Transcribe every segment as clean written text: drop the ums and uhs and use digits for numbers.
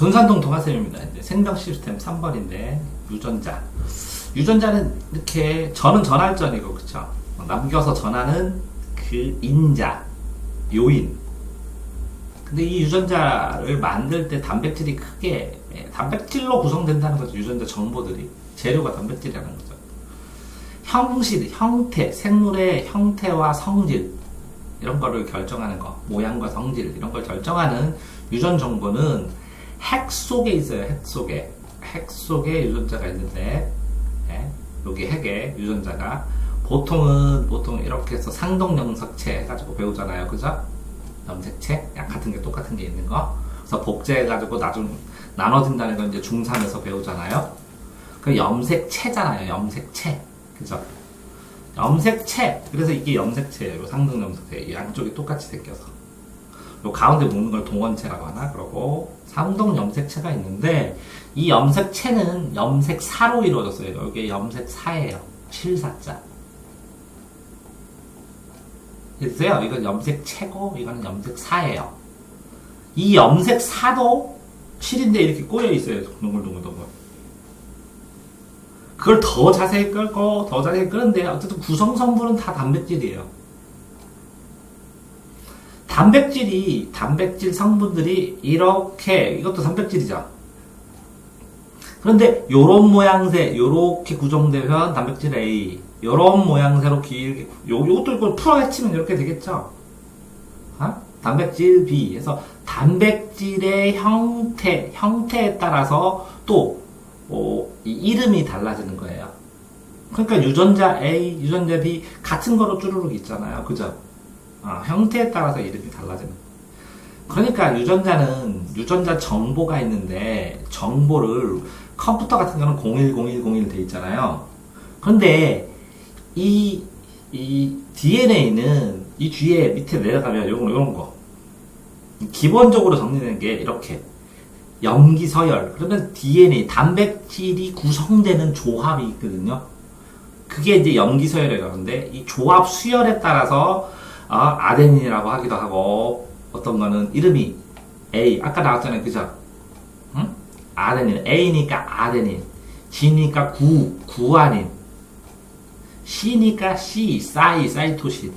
분산동 동화쌤입니다. 이제 생명 시스템 3번인데 유전자. 유전자는 이렇게 전은 전할전이고 그쵸? 남겨서 전하는 그 인자, 요인. 근데 이 유전자를 만들 때 단백질이 크게 단백질로 구성된다는 거죠. 유전자 정보들이 재료가 단백질이라는 거죠. 형식, 형태, 생물의 형태와 성질 이런 거를 결정하는 거, 모양과 성질 이런 걸 결정하는 유전 정보는 핵 속에 있어요. 핵 속에 유전자가 있는데 여기 핵에 유전자가 보통 이렇게 해서 상동염색체 해가지고 배우잖아요. 그죠? 염색체 같은 게 똑같은 게 있는 거. 그래서 복제해가지고 나중 나눠진다는 건 이제 중3에서 배우잖아요. 그 염색체잖아요. 염색체. 그죠? 염색체. 그래서 이게 염색체예요. 상동염색체. 양쪽이 똑같이 생겨서. 요 가운데 묶는 걸 동원체라고 하나? 그러고 상동염색체가 있는데 이 염색체는 염색사로 이루어졌어요. 이게 염색사예요. 실사자. 됐어요? 이건 염색체고 이거는 염색사예요. 이 염색사도 실인데 이렇게 꼬여 있어요. 동글동글. 그걸 더 자세히 끌고 더 자세히 끄는데 어쨌든 구성 성분은 다 단백질이에요. 단백질 성분들이 이렇게 이것도 단백질이죠. 그런데 요런 모양새 요렇게 구성되면 단백질 A 요런 모양새로 길게 요것도 이걸 풀어헤치면 이렇게 되겠죠. 단백질 B 해서 단백질의 형태에 따라서 또 이 이름이 달라지는 거예요. 그러니까 유전자 A, 유전자 B 같은 거로 쭈루룩 있잖아요. 그죠? 형태에 따라서 이름이 달라지는. 그러니까 유전자는 유전자 정보가 있는데 정보를 컴퓨터 같은 거는 010101 돼 있잖아요. 그런데 이 DNA는 이 뒤에 밑에 내려가면 요런 거 기본적으로 정리되는 게 이렇게 염기서열. 그러면 DNA 단백질이 구성되는 조합이 있거든요. 그게 이제 염기서열이라고 하는데 이 조합 수열에 따라서 아데닌이라고 하기도 하고 어떤 거는 이름이 A 아까 나왔잖아요. 그죠? 응? 아데닌 A니까 아데닌 G니까 구아닌 C니까 사이토신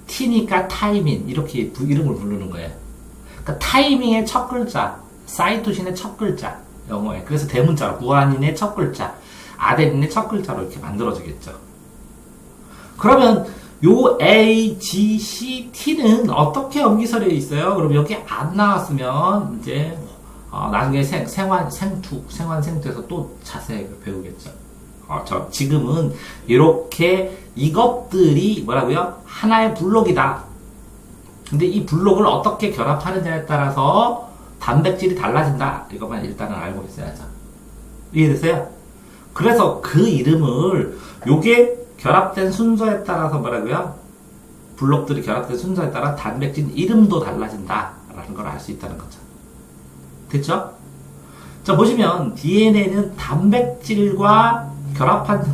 T니까 타이민 이렇게 이름을 부르는 거예요. 그러니까 타이밍의 첫 글자 사이토신의 첫 글자 영어에 그래서 대문자로 구아닌의 첫 글자 아데닌의 첫 글자로 이렇게 만들어지겠죠. 그러면 요 A, G, C, T는 어떻게 염기설에 있어요? 그럼 여기 안 나왔으면 이제 나중에 생환생투에서 또 자세히 배우겠죠. 지금은 이렇게 이것들이 뭐라고요? 하나의 블록이다. 근데 이 블록을 어떻게 결합하느냐에 따라서 단백질이 달라진다. 이것만 일단은 알고 있어야죠. 이해됐어요? 그래서 그 이름을 요게 결합된 순서에 따라서 뭐라고요? 블록들이 결합된 순서에 따라 단백질 이름도 달라진다 라는 걸 알 수 있다는 거죠. 됐죠? 자 보시면 DNA는 단백질과 결합한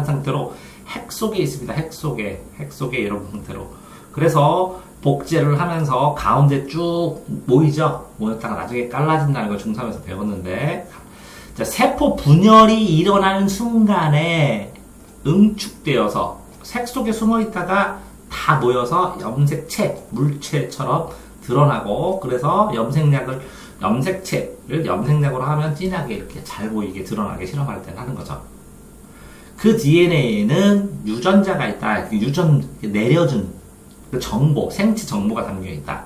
상태로 핵 속에 있습니다. 핵 속에 이런 형태로. 그래서 복제를 하면서 가운데 쭉 모였다가 나중에 깔라진다는 걸 중3에서 배웠는데 자, 세포 분열이 일어나는 순간에 응축되어서 색 속에 숨어 있다가 다 모여서 염색체, 물체처럼 드러나고 그래서 염색체를 염색약으로 하면 진하게 이렇게 잘 보이게 드러나게 실험할 때 하는 거죠. 그 DNA에는 유전자가 있다. 내려준 그 정보, 생체 정보가 담겨 있다.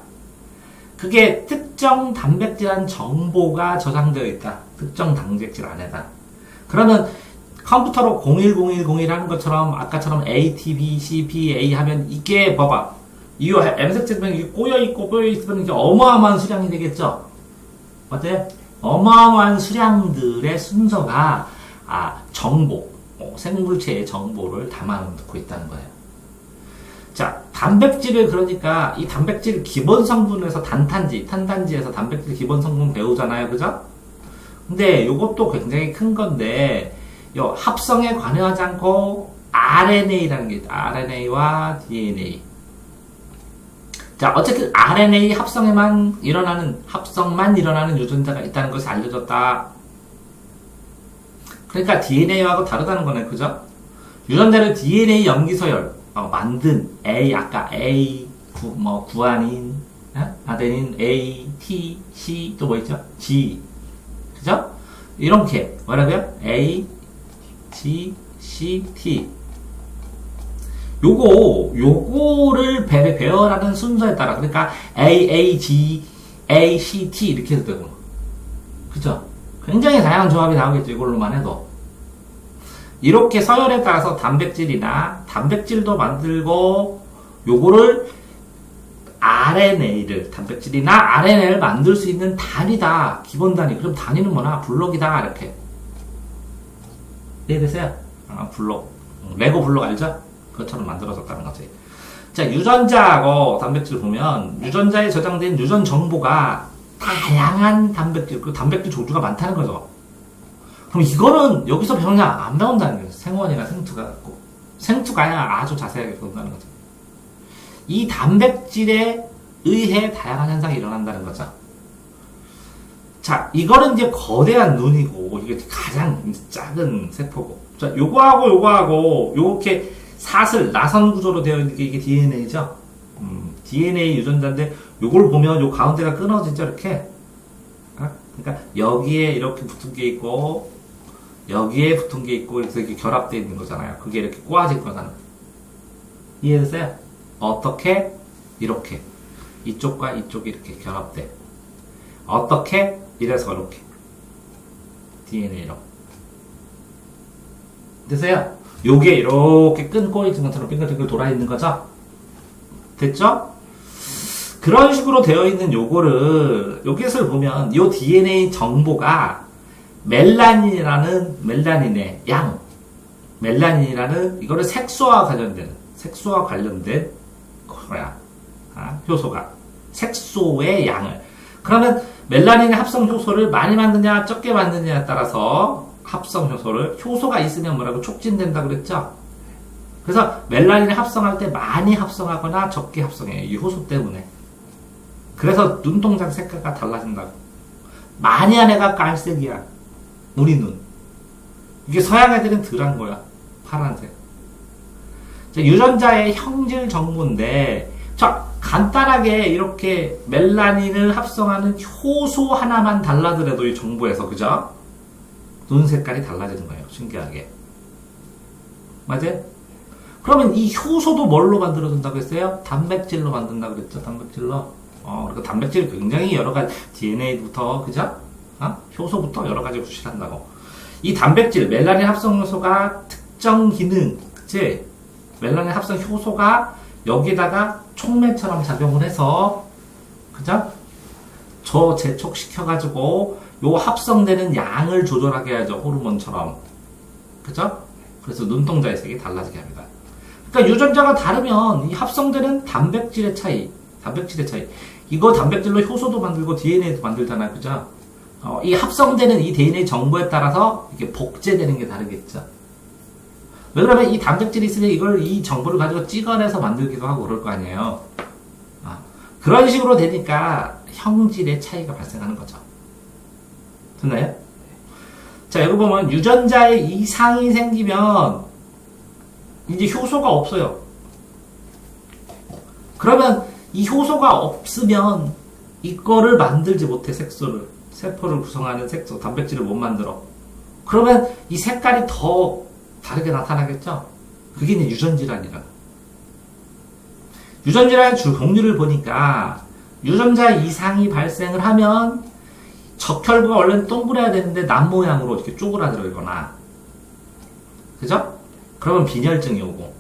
그게 특정 단백질한 정보가 저장되어 있다. 특정 단백질 안에다. 그러면 컴퓨터로 010101 하는 것처럼 아까처럼 A, T, B, C, P, A 하면 이게 봐봐. 이 염색체면 이게 꼬여있으면 이게 어마어마한 수량이 되겠죠? 맞아요? 어마어마한 수량들의 순서가 정보, 생물체의 정보를 담아놓고 있다는 거예요. 자, 단백질을 그러니까 이 단백질 기본 성분에서 탄단지에서 단백질 기본 성분 배우잖아요. 그죠? 근데 이것도 굉장히 큰 건데 요 합성에 관여하지 않고 RNA라는 게 있다. RNA와 DNA. 자, 어쨌든 RNA 합성만 일어나는 유전자가 있다는 것이 알려졌다. 그러니까 DNA하고 다르다는 거네, 그죠? 유전자를 DNA 염기서열 만든 아까 구아닌, 아데닌, A, T, C 또 뭐 있죠? G, 그죠? 이렇게 뭐라고요? A, G, C, T. 요거를 배열하는 순서에 따라, 그러니까 A, A, G, A, C, T 이렇게 해도 되고, 그죠? 굉장히 다양한 조합이 나오겠죠, 이걸로만 해도. 이렇게 서열에 따라서 단백질도 만들고, 요거를 단백질이나 RNA를 만들 수 있는 단위다. 기본 단위. 그럼 단위는 뭐나? 블록이다. 이렇게. 이해되세요? 블록. 레고 블록 알죠? 그것처럼 만들어졌다는 거지. 자, 유전자하고 단백질 보면, 유전자에 저장된 유전 정보가 다양한 단백질, 그 단백질 종류가 많다는 거죠. 그럼 이거는 여기서 그냥 안 배운다는 거예요. 생원이나 생투가 갖고. 생투가 아주 자세하게 배운다는 거죠. 이 단백질에 의해 다양한 현상이 일어난다는 거죠. 자, 이거는 이제 거대한 눈이고, 이게 가장 작은 세포고. 자, 요거하고, 요렇게 나선 구조로 되어 있는 게 이게 DNA죠. DNA 유전자인데, 요걸 보면 요 가운데가 끊어지죠, 이렇게. 그러니까, 여기에 이렇게 붙은 게 있고, 여기에 붙은 게 있고, 그래서 이렇게 결합되어 있는 거잖아요. 그게 이렇게 꼬아진 거잖아요. 이해됐어요? 어떻게? 이렇게. 이쪽과 이쪽이 이렇게 결합돼. 어떻게? 이래서 이렇게. DNA로. 됐어요? 요게 이렇게 끈 꼬리진 것처럼 빙글빙글 돌아있는 거죠? 됐죠? 그런 식으로 되어 있는 요것을 보면, 요 DNA 정보가 멜라닌이라는 이거를 색소와 관련된 거야. 효소가. 색소의 양을. 그러면 멜라닌의 합성 효소를 많이 만드냐, 적게 만드냐에 따라서 합성 효소가 있으면 뭐라고 촉진된다 그랬죠? 그래서 멜라닌을 합성할 때 많이 합성하거나 적게 합성해요. 이 효소 때문에. 그래서 눈동자 색깔가 달라진다고. 많이 한 애가 깔색이야. 우리 눈. 이게 서양 애들은 덜한 거야. 파란색. 자, 유전자의 형질 정보인데, 자, 간단하게 이렇게 멜라닌을 합성하는 효소 하나만 달라더라도 이 정보에서, 그죠? 눈 색깔이 달라지는 거예요. 신기하게. 맞아요? 그러면 이 효소도 뭘로 만들어준다고 했어요? 단백질로 만든다고 그랬죠? 단백질로. 그러니까 단백질이 굉장히 여러 가지, DNA부터, 그죠? 효소부터 여러 가지 구실한다고. 이 단백질, 멜라닌 합성 효소가 특정 기능, 그치? 멜라닌 합성 효소가 여기다가 촉매처럼 작용을 해서, 그죠? 재촉시켜가지고, 요 합성되는 양을 조절하게 하죠. 호르몬처럼. 그죠? 그래서 눈동자의 색이 달라지게 합니다. 그러니까 유전자가 다르면 이 합성되는 단백질의 차이. 이거 단백질로 효소도 만들고 DNA도 만들잖아요. 그죠? 이 합성되는 이 DNA 정보에 따라서 이게 복제되는 게 다르겠죠. 왜 그러면 이 단백질이 있으면 이 정보를 가지고 찍어내서 만들기도 하고 그럴 거 아니에요. 그런 식으로 되니까 형질의 차이가 발생하는 거죠. 됐나요? 자, 여기 보면 유전자에 이상이 생기면 이제 효소가 없어요. 그러면 이 효소가 없으면 이거를 만들지 못해, 세포를 구성하는 색소, 단백질을 못 만들어. 그러면 이 색깔이 더 다르게 나타나겠죠? 그게 이제 유전질환이라고. 유전질환의 종류를 보니까 유전자 이상이 발생을 하면 적혈구가 원래는 동그래야 되는데 남 모양으로 이렇게 쪼그라들거나, 그죠? 그러면 빈혈증이 오고,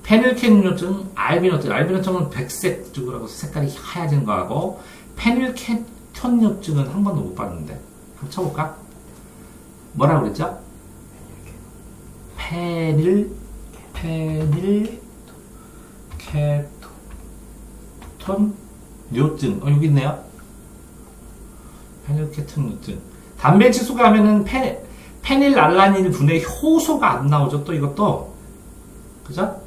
페닐케톤요증, 알비노증은 백색 쪽이라고 색깔이 하얘진 거하고, 페닐케톤요증은 한 번도 못 봤는데 한번 쳐볼까? 뭐라고 그랬죠? 페닐케톤요증. 여기 있네요. 페닐케톤요증. 단백질소가 하면은 페닐알라닌 분해 효소가 안 나오죠. 또 이것도. 그죠?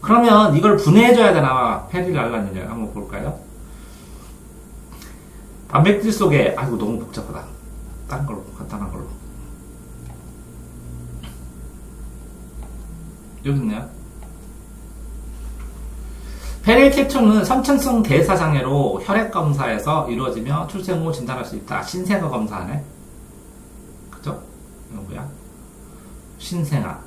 그러면 이걸 분해해줘야 되나? 페닐알라닌을 한번 볼까요? 단백질 속에, 아이고, 너무 복잡하다. 다른 걸로, 간단한 걸로. 여기 있네요. 페닐케톤은 선천성 대사장애로 혈액검사에서 이루어지며 출생 후 진단할 수 있다. 신생아 검사하네. 그죠? 이건 뭐야? 신생아.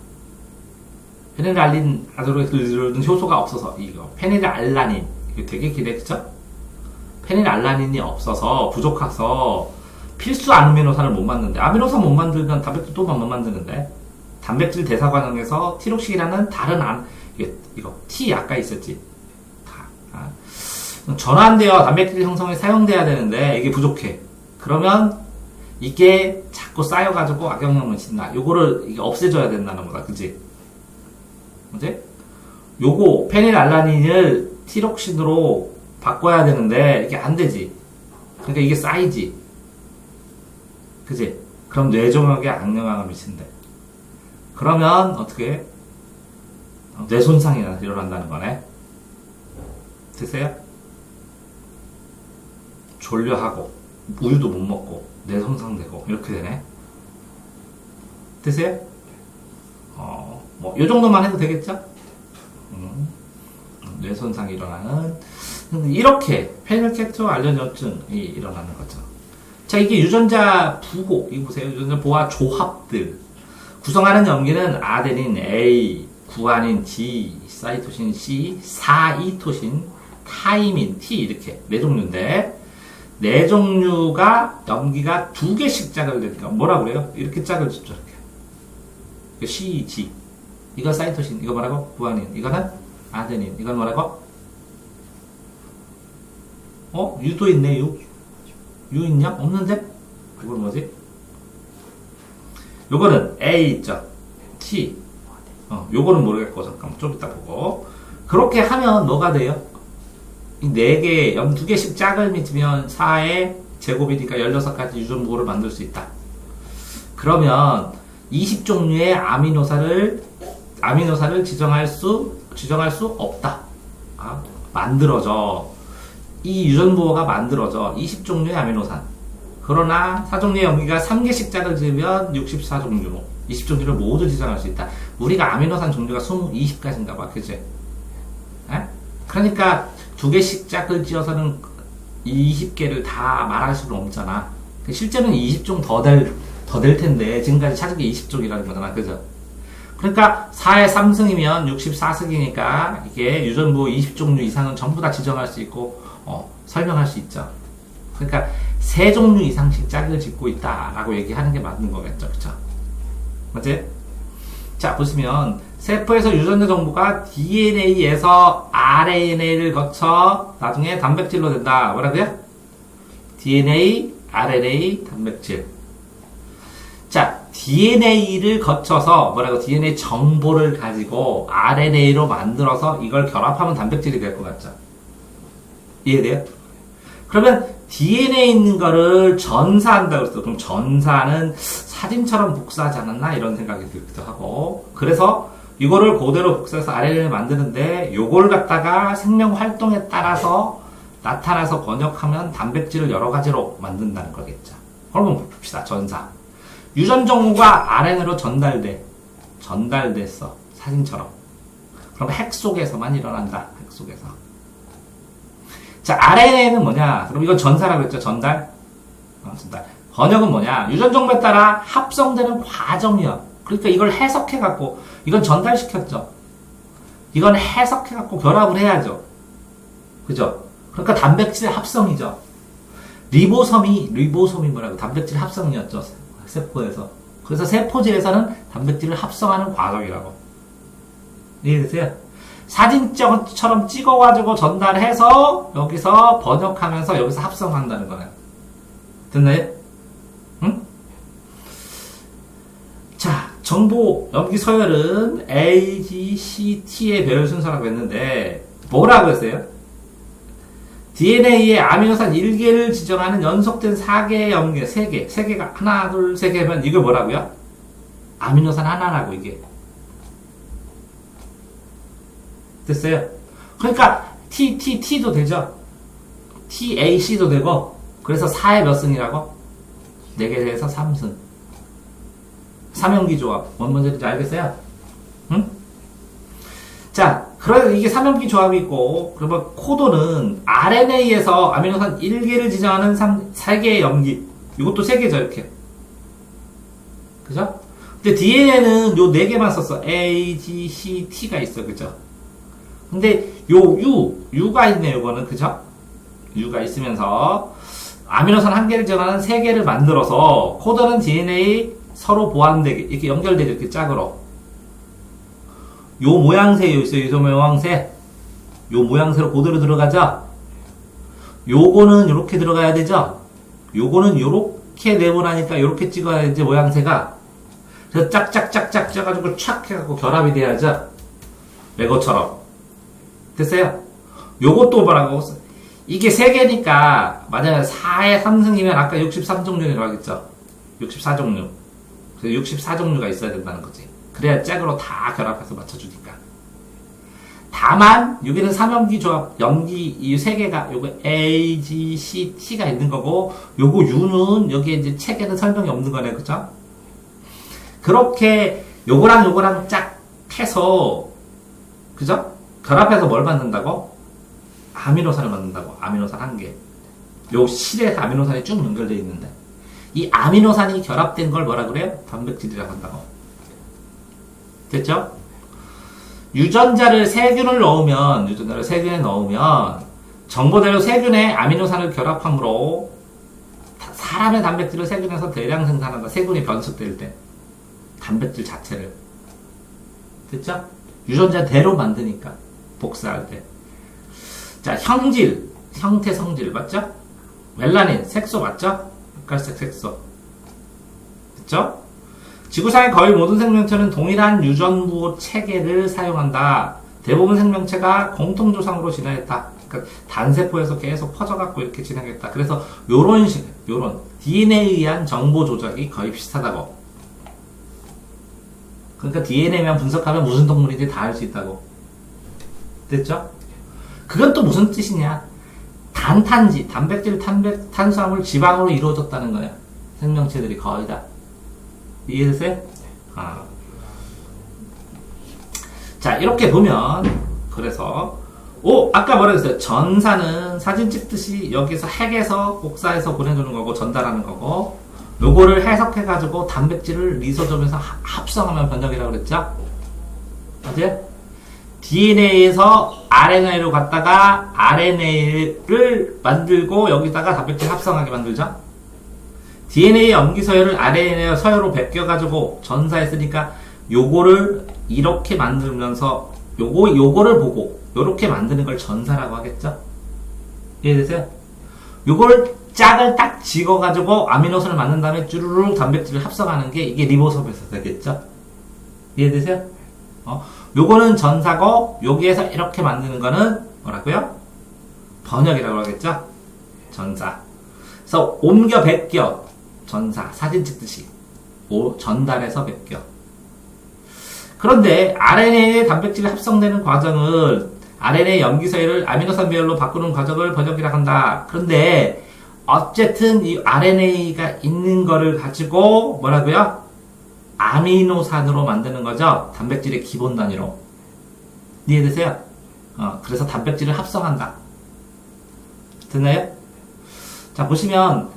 페닐알린 아드로이드 효소가 없어서 이거 페닐알라닌 이거 되게 기대 그죠? 페닐알라닌이 없어서 부족해서 필수 아미노산을 못 만드는데 아미노산 못 만들면 단백질 또 못 만드는데 단백질 대사 과정에서 티록식이라는 다른 이거 T 아까 있었지 전환되어 단백질 형성에 사용돼야 되는데 이게 부족해. 그러면 이게 자꾸 쌓여가지고 악영향을 미친다. 요거를 이게 없애줘야 된다는 거다. 그치? 그치? 요거 페닐알라닌을 티록신으로 바꿔야 되는데 이게 안 되지. 그러니까 이게 쌓이지. 그치? 그럼 뇌종양에 악영향을 미친대. 그러면 어떻게? 뇌 손상이 일어난다는 거네. 됐어요? 졸려하고 우유도 못 먹고 뇌 손상되고 이렇게 되네. 됐어요? 뭐 요 정도만 해도 되겠죠? 뇌 손상이 일어나는 이렇게 페닐케토알레닌증이 일어나는 거죠. 자, 이게 유전자 부호 이거 보세요. 유전자 부호와 조합들 구성하는 염기는 아데닌 A, 구아닌 D, 사이토신 C, 사이토신, 타이민 T 이렇게 네 종류인데 네 종류가 염기가 두 개씩 짝을 되니까 뭐라 그래요? 이렇게 짝을 짓죠. 이렇게 C, G 이거 사이토신 이거 뭐라고? 구아닌 이거는 아데닌 이건 뭐라고? 유도 있네 유 있냐? 없는데? 이건 뭐지? 요거는 A 있죠? T 요거는 모르겠고 잠깐만 좀 이따 보고 그렇게 하면 뭐가 돼요? 이 4개, 2개씩 짝을 미치면 4의 제곱이니까 16가지 유전부호를 만들 수 있다. 그러면 20종류의 아미노산을 지정할 수 없다. 만들어져. 이 유전부호가 만들어져. 20종류의 아미노산. 그러나 4종류의 염기가 3개씩 짝을 지으면 64종류로 20종류를 모두 지정할 수 있다. 우리가 아미노산 종류가 20가지인가 봐. 그치? 에? 그러니까 2개씩 짝을 지어서는 20개를 다 말할 수는 없잖아. 실제로는 20종 더 될 텐데, 지금까지 찾은 게 20종이라는 거잖아. 그죠? 그러니까 4의 3승이면 64승이니까 이게 유전부 20종류 이상은 전부 다 지정할 수 있고, 설명할 수 있죠. 그러니까 3종류 이상씩 짝을 짓고 있다라고 얘기하는 게 맞는 거겠죠. 그쵸? 맞지? 자, 보시면, 세포에서 유전자 정보가 DNA에서 RNA를 거쳐 나중에 단백질로 된다. 뭐라고요? DNA, RNA, 단백질. 자, DNA를 거쳐서 뭐라고 DNA 정보를 가지고 RNA로 만들어서 이걸 결합하면 단백질이 될 것 같죠? 이해돼요? 그러면 DNA에 있는 거를 전사한다고 했어. 그럼 전사는 사진처럼 복사하지 않았나? 이런 생각이 들기도 하고. 그래서 이거를 그대로 복사해서 RNA를 만드는데 요걸 갖다가 생명 활동에 따라서 나타나서 번역하면 단백질을 여러 가지로 만든다는 거겠죠. 그러면 봅시다. 전사. 유전 정보가 RNA로 전달됐어. 사진처럼. 그럼 핵 속에서만 일어난다. 핵 속에서. 자, RNA는 뭐냐? 그럼 이건 전사라고 했죠. 전달. 번역은 뭐냐? 유전 정보에 따라 합성되는 과정이야. 그러니까 이걸 해석해갖고, 이건 전달시켰죠. 이건 해석해갖고 결합을 해야죠. 그죠? 그러니까 단백질 합성이죠. 리보솜이 뭐라고? 단백질 합성이었죠. 세포에서. 그래서 세포질에서는 단백질을 합성하는 과정이라고. 이해되세요? 사진처럼 찍어가지고 전달해서 여기서 번역하면서 여기서 합성한다는 거네. 됐나요? 응? 자, 정보 염기 서열은 A, G, C, T의 배열 순서라고 했는데 뭐라고 했어요? DNA에 아미노산 1개를 지정하는 연속된 4개의 염기, 3개가 하나, 둘, 3개면 이거 뭐라고요? 아미노산 하나라고 이게. 됐어요? 그러니까 T도 되죠? TAC도 되고, 그래서 4의 몇 승이라고? 4개 대해서 3승. 삼형기 조합. 뭔 문제인지 알겠어요? 응? 자, 그래서 이게 삼형기 조합이 있고, 그러면 코도는 RNA에서 아미노산 1개를 지정하는 3개의 염기. 이것도 3개죠, 이렇게. 그죠? 근데 DNA는 요 4개만 썼어. A, G, C, T가 있어. 그죠? 근데 요 U가 있네, 요거는. 그죠? U가 있으면서 아미노산 1개를 지정하는 3개를 만들어서 코드는 DNA 서로 보완되게 이렇게 연결되죠. 이렇게 짝으로. 요 모양새 있어요. 요 모양새. 요 모양새로 고대로 들어가죠. 요거는 요렇게 들어가야 되죠. 요거는 요렇게 네모나니까 요렇게 찍어야지 모양새가. 그래서 짝짝짝짝 쪄가지고 촥 해갖고 결합이 돼야죠. 레고처럼. 됐어요? 요것도 뭐라고? 이게 3개니까 만약에 4의 3승이면 아까 63종류라고 하겠죠. 64종류. 그래서 64종류가 있어야 된다는 거지. 그래야 짝으로 다 결합해서 맞춰주니까. 다만 여기는 삼염기 조합, 염기 이 3개가 요거 A, G, C, T가 있는 거고 요거 U는 여기에 이제 책에는 설명이 없는 거네. 그죠? 그렇게 요거랑 짝 해서 그죠? 결합해서 뭘 만든다고? 아미노산을 만든다고. 아미노산 1개. 요 실에서 아미노산이 쭉 연결되어 있는데 이 아미노산이 결합된 걸 뭐라 그래요? 단백질이라고 한다고. 됐죠? 유전자를 세균을 넣으면 유전자를 세균에 넣으면 정보대로 세균의 아미노산을 결합함으로 사람의 단백질을 세균에서 대량 생산한다. 세균이 변숙될 때 단백질 자체를. 됐죠? 유전자대로 만드니까 복사할 때. 자, 형질, 형태, 성질 맞죠? 멜라닌, 색소 맞죠? 흑갈색 색소. 됐죠? 지구상의 거의 모든 생명체는 동일한 유전부 체계를 사용한다. 대부분 생명체가 공통조상으로 진화했다. 그러니까 단세포에서 계속 퍼져갖고 이렇게 진행했다. 그래서 요런 DNA에 의한 정보 조작이 거의 비슷하다고. 그러니까 DNA만 분석하면 무슨 동물인지 다 알 수 있다고. 됐죠? 그건 또 무슨 뜻이냐? 단탄지, 단백질, 탄수화물, 지방으로 이루어졌다는 거야. 생명체들이 거의 다. 이해되세요? 아. 자, 이렇게 보면, 그래서, 아까 뭐라 했어요? 전사는 사진 찍듯이 여기서 핵에서 복사해서 보내주는 거고, 전달하는 거고, 요거를 해석해가지고 단백질을 리소점에서 합성하면 번역이라고 그랬죠? 맞아요? DNA에서 RNA로 갔다가 RNA를 만들고 여기다가 단백질 합성하게 만들죠? DNA 염기 서열을 RNA 서열로 베껴가지고 전사했으니까 요거를 이렇게 만들면서 요거를 보고 요렇게 만드는 걸 전사라고 하겠죠? 이해되세요? 요걸 짝을 딱 찍어가지고 아미노산을 만든 다음에 쭈루룩 단백질을 합성하는 게 이게 리보섭에서 되겠죠? 이해되세요? 요거는 전사고 여기에서 이렇게 만드는 거는 뭐라고요? 번역이라고 하겠죠? 전사. 그래서 옮겨 베껴 전사. 사진 찍듯이 전달해서 베껴. 그런데 RNA의 단백질이 합성되는 과정을 RNA 염기서열을 아미노산 배열로 바꾸는 과정을 번역이라고 한다. 그런데 어쨌든 이 RNA가 있는 거를 가지고 뭐라고요? 아미노산으로 만드는 거죠. 단백질의 기본 단위로. 이해되세요? 그래서 단백질을 합성한다. 됐나요? 자, 보시면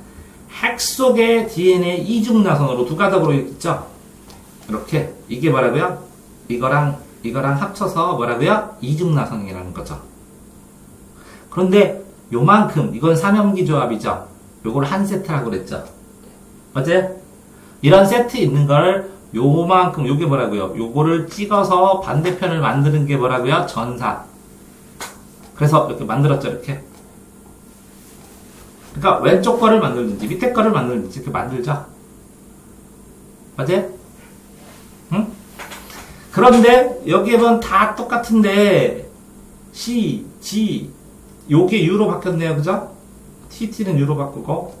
핵 속의 DNA 이중나선으로 두 가닥으로 있죠? 이렇게. 이게 뭐라고요? 이거랑 합쳐서 뭐라고요? 이중나선이라는 거죠. 그런데 요만큼, 이건 삼염기 조합이죠? 요걸 한 세트라고 그랬죠? 맞아요? 이런 세트 있는 걸 요만큼, 요게 뭐라고요? 요거를 찍어서 반대편을 만드는 게 뭐라고요? 전사. 그래서 이렇게 만들었죠, 이렇게. 그러니까 왼쪽 거를 만들든지 밑에 거를 만들든지 이렇게 만들죠. 맞아요? 응? 그런데 여기에 보면 다 똑같은데 C, G 요게 U로 바뀌었네요. 그죠? TT는 U로 바꾸고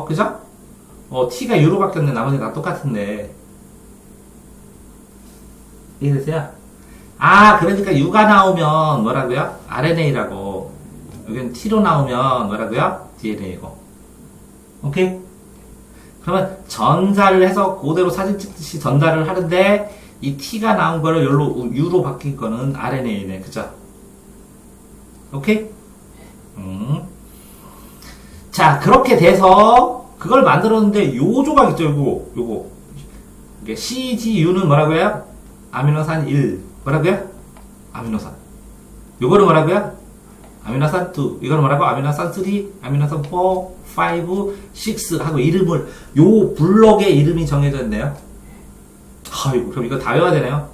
그죠? T가 U로 바뀌었네. 나머지 다 똑같은데 이해되세요? 그러니까 U가 나오면 뭐라고요? RNA라고. 여기는 T로 나오면 뭐라고요? DNA고. 오케이? 그러면 전자를 해서 그대로 사진 찍듯이 전달을 하는데 이 T가 나온 거를 여기로 U로 바뀐 거는 RNA네. 그죠? 오케이? 자, 그렇게 돼서 그걸 만들었는데 요 조각 있죠, 요거. 이게 CGU는 뭐라고요? 아미노산 1. 뭐라고요? 아미노산. 요거는 뭐라고요? 아미노산 2. 이거는 뭐라고? 아미노산 3, 아미노산 4, 5, 6 하고 이름을, 요 블록의 이름이 정해져 있네요. 아이고, 그럼 이거 다 외워야 되네요.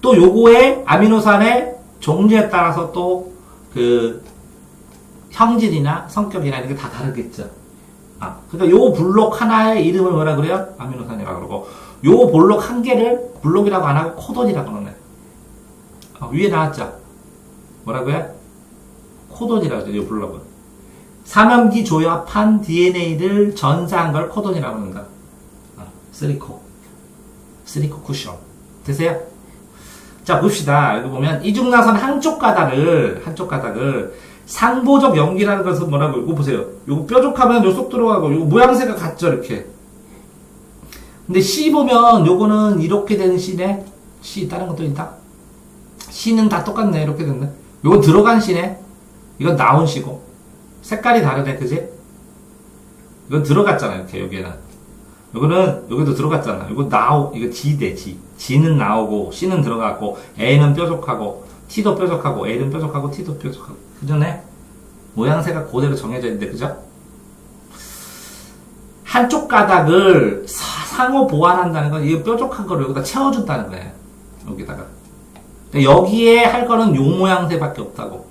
또 요거의 아미노산의 종류에 따라서 또 그 형질이나 성격이나 이런 게 다 다르겠죠. 그러니까 요 블록 하나의 이름을 뭐라 그래요? 아미노산이라고 그러고, 요 블록 한 개를 블록이라고 안 하고 코돈이라고 그러네. 위에 나왔죠? 뭐라고요? 코돈이라고 하죠, 요 블록은. 삼염기 조합한 DNA를 전사한 걸 코돈이라고 합니다. 3코 쿠션. 되세요? 자, 봅시다. 여기 보면 이중나선 한쪽 가닥을 상보적 염기라는 것은 뭐라고? 이거 보세요. 이거 뾰족하면 요 쏙 들어가고, 이거 모양새가 같죠, 이렇게. 근데 C 보면 요거는 이렇게 된 C네. C 다른 것도 있다. C는 다 똑같네. 이렇게 됐네. 요건 들어간 C네. 이건 나온 C고. 색깔이 다르네, 그지? 이건 들어갔잖아, 이렇게, 여기에는. 요거는, 여기도 들어갔잖아. 이거 G대, G. G는 나오고, C는 들어갔고, A는 뾰족하고, T도 뾰족하고, A는 뾰족하고, T도 뾰족하고. 그 전에 모양새가 그대로 정해져 있는데, 그죠? 한쪽 가닥을 상호 보완한다는 건, 이 뾰족한 거를 여기다 채워준다는 거예요. 여기다가. 여기에 할 거는 요 모양새밖에 없다고.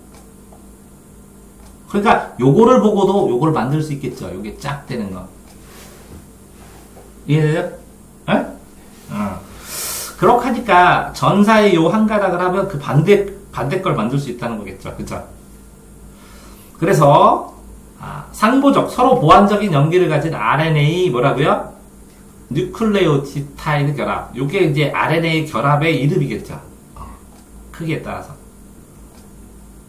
그러니까, 요거를 보고도 요걸 만들 수 있겠죠. 요게 짝 되는 거. 이해돼요? 에? 그렇게 하니까 전사의 요 한 가닥을 하면 그 반대 걸 만들 수 있다는 거겠죠. 그쵸? 그래서, 상보적, 서로 보완적인 염기를 가진 RNA 뭐라고요? 뉴클레오티타이드 결합. 요게 이제 RNA 결합의 이름이겠죠. 크기에 따라서.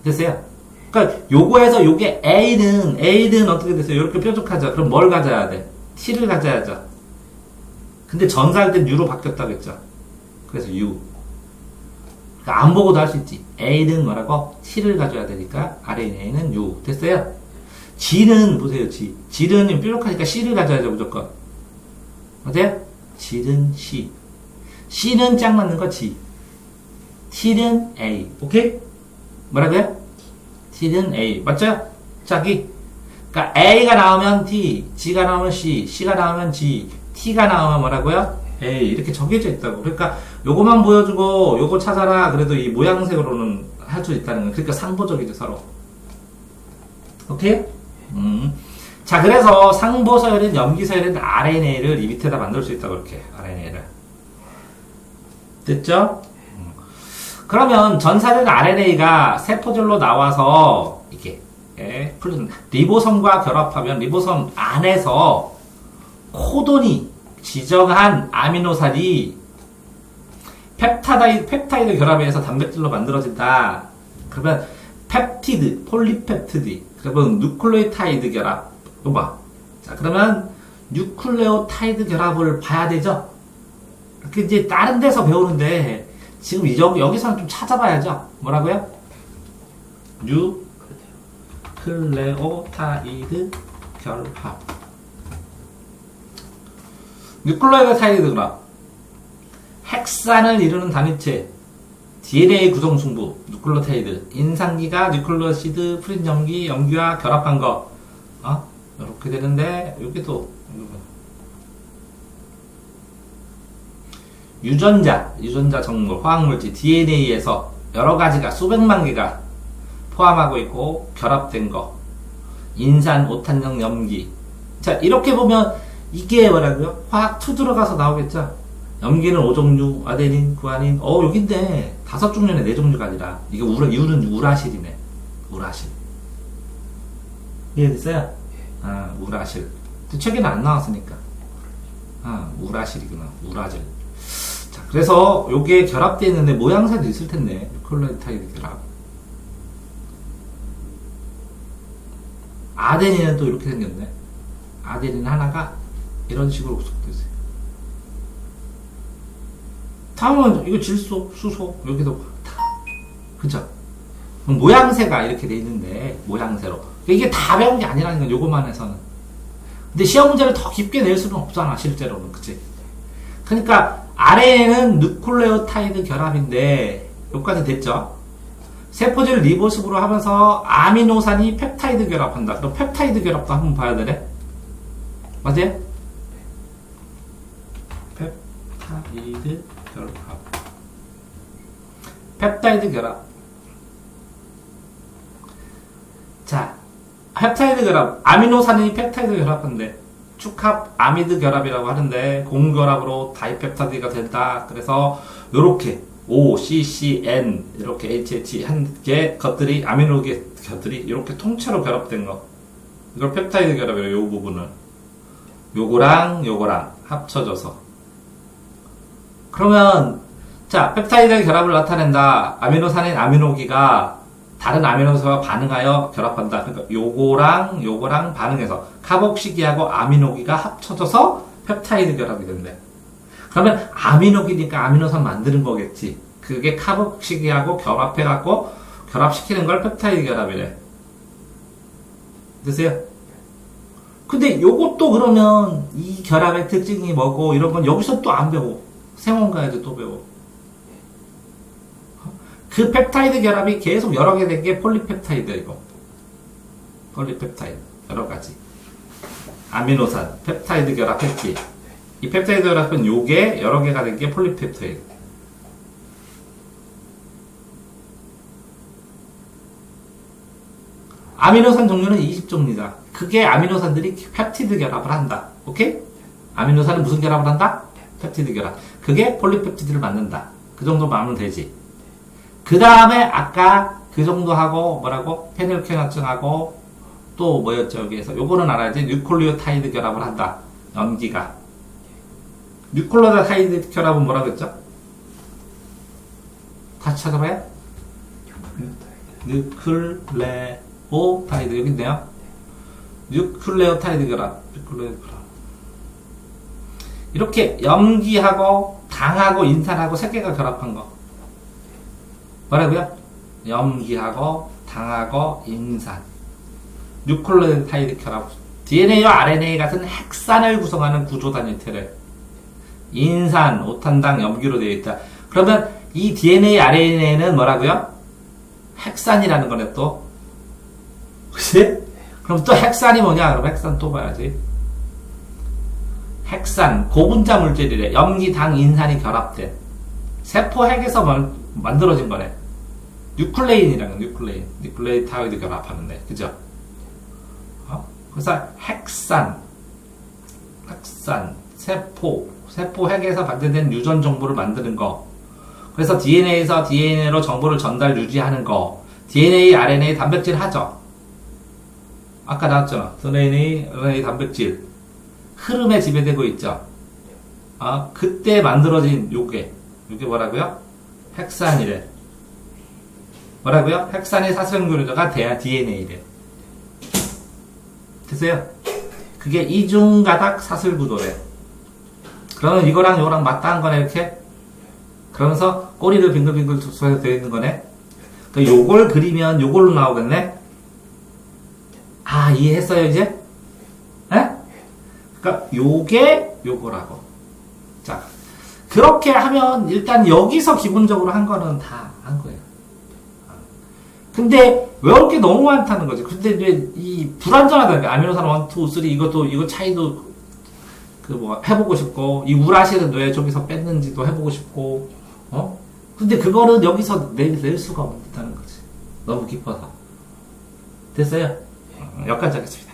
됐어요? 그러니까 요거에서 요게 A는 어떻게 됐어요? 이렇게 뾰족하죠. 그럼 뭘 가져야 돼? T를 가져야죠. 근데 전사할 땐 U로 바뀌었다고 했죠. 그래서 U. 그러니까 안 보고도 할 수 있지. A는 뭐라고? T를 가져야 되니까 RNA는 U. 됐어요? G는 보세요. G는 뾰족하니까 C를 가져야죠. 무조건. 어때요? G는 C. C는 짝 맞는 거 G. T는 A. 오케이? 뭐라고요? T는 A. 맞죠? 짝이. 그러니까 A가 나오면 T, G가 나오면 C, C가 나오면 G, T가 나오면 뭐라고요? A. 이렇게 정해져 있다고. 그러니까 요거만 보여주고 요거 찾아라. 그래도 이 모양새로는 할 수 있다는 거예요. 그러니까 상보적이죠, 서로. 오케이? 자, 그래서 상보서열인 염기서열인 RNA를 이 밑에다 만들 수 있다고, 이렇게. RNA를. 됐죠? 그러면 전사된 RNA가 세포질로 나와서 이렇게 리보솜과 결합하면 리보솜 안에서 코돈이 지정한 아미노산이 펩타이드 결합에 의해서 단백질로 만들어진다. 그러면 펩티드, 폴리펩티드, 그러면 누클레오타이드 결합. 이거 봐. 자, 그러면 뉴클레오타이드 결합을 봐야 되죠? 그 이제 다른 데서 배우는데 지금 여기서는 좀 찾아봐야죠. 뭐라고요? 뉴클레오타이드 결합. 뉴클레오타이드 결합. 핵산을 이루는 단위체. DNA 구성 승부. 뉴클레오타이드. 인산기가 뉴클레오시드 프린 염기와 결합한 거. 이렇게 되는데 여기도 유전자 정물, 화학물질, DNA에서 여러 가지가 수백만 개가 포함하고 있고 결합된 거. 인산, 오탄형 염기. 자, 이렇게 보면 이게 뭐라고요? 화학 2 들어가서 나오겠죠? 염기는 5종류, 아데닌, 구아닌. 여기 있네. 5종류네, 4종류가 아니라. 이게 U는 우라실이네. 우라실. 이해됐어요? 우라실. 책에는 안 나왔으니까. 우라실이구나. 우라질. 자, 그래서 요게 결합되어 있는데 모양새도 있을 텐데. 뉴클레오타이드 결합. 아데닌은 또 이렇게 생겼네. 아데닌 하나가 이런 식으로 구성되어 있어요. 다음은 이거 질소, 수소, 여기도 다. 그쵸? 모양새가 이렇게 돼 있는데, 모양새로. 이게 다 배운 게 아니라는 건 요것만 해서는. 근데 시험 문제를 더 깊게 낼 수는 없잖아, 실제로는. 그치? 그러니까, 아래에는 누클레오타이드 결합인데, 여기까지 됐죠? 세포질 리보식으로 하면서 아미노산이 펩타이드 결합한다. 그럼 펩타이드 결합도 한번 봐야 되네? 맞아요? 펩타이드 결합. 펩타이드 결합. 자, 펩타이드 결합. 아미노산이 펩타이드 결합한데, 축합 아미드 결합이라고 하는데, 공결합으로 다이펩타이드가 된다. 그래서, 요렇게, O, C, C, N, 이렇게 HH 한 개 것들이, 아미노계 것들이 이렇게 통째로 결합된 거. 이걸 펩타이드 결합이에요, 요 부분은. 요거랑 요거랑 합쳐져서. 그러면, 자, 펩타이드 결합을 나타낸다. 아미노산인 아미노기가 다른 아미노산과 반응하여 결합한다. 그러니까 요거랑 요거랑 반응해서 카복시기하고 아미노기가 합쳐져서 펩타이드 결합이 된대. 그러면 아미노기니까 아미노산 만드는 거겠지. 그게 카복시기하고 결합해갖고 결합시키는 걸 펩타이드 결합이래. 됐어요? 근데 요것도 그러면 이 결합의 특징이 뭐고 이런 건 여기서 또 안 배워. 생원 가야지 또 배워. 그 펩타이드 결합이 계속 여러 개 된 게 폴리펩타이드 이거. 폴리펩타이드 여러 가지. 아미노산 펩타이드 결합했지. 이 펩타이드 결합은 요게 여러 개가 된 게 폴리펩타이드. 아미노산 종류는 20종류다. 그게 아미노산들이 펩티드 결합을 한다. 오케이? 아미노산은 무슨 결합을 한다? 펩티드 결합. 그게 폴리펩티드를 만든다. 그 정도만 하면 되지. 그 다음에 아까 그 정도 하고 뭐라고? 페닐케나증하고 또 뭐였죠 여기에서? 요거는 알아야지. 뉴클레오타이드 결합을 한다. 염기가. 뉴클레오타이드 결합은 뭐라고 했죠? 다시 찾아봐요. 뉴클레오타이드 여기 있네요. 뉴클레오타이드 결합. 뉴클레오타이드 결합. 이렇게 염기하고 당하고 인산하고 세 개가 결합한 거. 뭐라고요? 염기하고 당하고 인산. 뉴클레오타이드 결합. DNA와 RNA 같은 핵산을 구성하는 구조 단위체래. 인산, 오탄당, 염기로 되어 있다. 그러면 이 DNA, RNA는 뭐라고요? 핵산이라는 거네 또. 그치? 그럼 또 핵산이 뭐냐? 그럼 핵산 또 봐야지. 핵산, 고분자 물질이래. 염기, 당, 인산이 결합된. 세포 핵에서 만들어진 거네. 뉴클레인이라는 뉴클레인. 뉴클레오타이드 결합하는데. 그죠? 그래서 핵산, 세포 핵에서 발견된 유전 정보를 만드는 거. 그래서 DNA에서 DNA로 정보를 전달 유지하는 거. DNA, RNA, 단백질 하죠. 아까 나왔잖아. DNA, RNA, 단백질. 흐름에 지배되고 있죠. 그때 만들어진 요게 뭐라고요? 핵산이래. 뭐라고요? 핵산의 사슬구조가 돼야 DNA래. 됐어요? 그게 이중가닥 사슬구조래. 그러면 이거랑 요거랑 맞닿은 거네, 이렇게? 그러면서 꼬리를 빙글빙글 두서 되어 있는 거네? 요걸 그리면 요걸로 나오겠네? 이해했어요, 이제? 에? 그러니까 요게 요거라고. 자, 그렇게 하면 일단 여기서 기본적으로 한 거는 다 한 거예요. 근데 외울 게 너무 많다는 거지. 근데 이제 이 불완전하다니까. 아미노산 1, 2, 3 이거 차이도 해보고 싶고, 이 우라실은 왜 저기서 뺐는지도 해보고 싶고, 근데 그거는 여기서 낼 수가 없다는 거지. 너무 깊어서. 됐어요? 여기까지 하겠습니다.